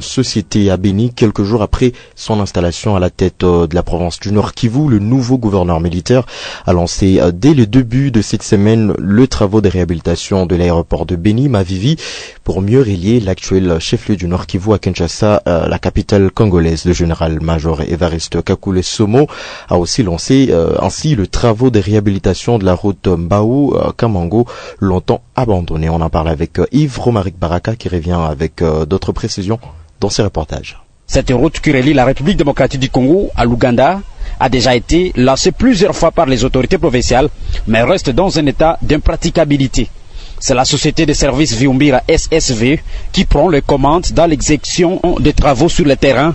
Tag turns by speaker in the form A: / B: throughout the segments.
A: en société à Béni quelques jours après son installation à la tête de la province du Nord Kivu. Le nouveau gouverneur militaire a lancé dès le début de cette semaine le travaux de réhabilitation de l'aéroport de Béni Mavivi pour mieux relier l'actuel chef-lieu du Nord Kivu à Kinshasa, la capitale congolaise. Le général-major Évariste Kakule Somo a aussi lancé ainsi le travaux de réhabilitation de la route Mbao-Kamango, longtemps abandonnée. On en parle avec Yves Romaric Baraka qui revient avec d'autres précisions dans ses reportages.
B: Cette route qui relie la République démocratique du Congo à l'Ouganda a déjà été lancée plusieurs fois par les autorités provinciales, mais reste dans un état d'impraticabilité. C'est la société de services Viumbira SSV qui prend les commandes dans l'exécution des travaux sur le terrain.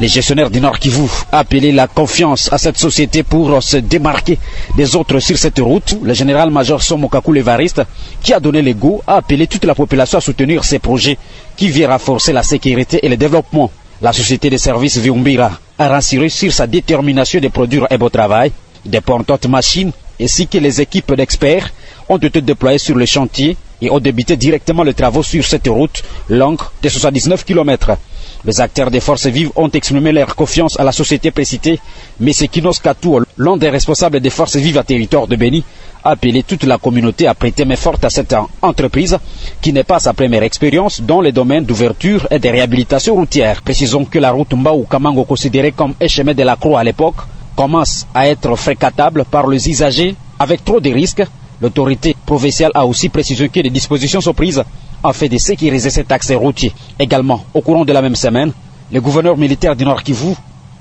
B: Les gestionnaires du Nord Kivu a appelé la confiance à cette société pour se démarquer des autres sur cette route. Le général-major Somo Kakule Évariste, qui a donné le go, a appelé toute la population à soutenir ces projets qui viennent renforcer la sécurité et le développement. La société de services Viumbira a rassuré sur sa détermination de produire un beau travail, des portantes machines, ainsi que les équipes d'experts ont été déployées sur le chantier et ont débuté directement les travaux sur cette route longue de 79 km. Les acteurs des forces vives ont exprimé leur confiance à la société précitée, mais Kinos Katou, l'un des responsables des forces vives à territoire de Béni, a appelé toute la communauté à prêter main forte à cette entreprise qui n'est pas sa première expérience dans les domaines d'ouverture et de réhabilitation routière. Précisons que la route Mbao-Kamango, considérée comme un chemin de la croix à l'époque, commence à être fréquentable par les usagers avec trop de risques. L'autorité provinciale a aussi précisé que des dispositions sont prises afin de sécuriser cet accès routier. Également, au courant de la même semaine, le gouverneur militaire du Nord Kivu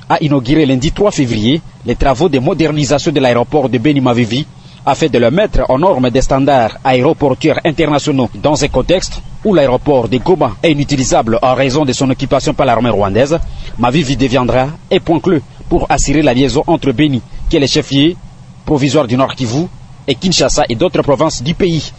B: a inauguré lundi 3 février les travaux de modernisation de l'aéroport de Béni Mavivi afin de le mettre aux normes des standards aéroportuaires internationaux dans un contexte où l'aéroport de Goma est inutilisable en raison de son occupation par l'armée rwandaise. Mavivi deviendra un point clé pour assurer la liaison entre Béni, qui est le chef-lieu provisoire du Nord Kivu, et Kinshasa et d'autres provinces du pays.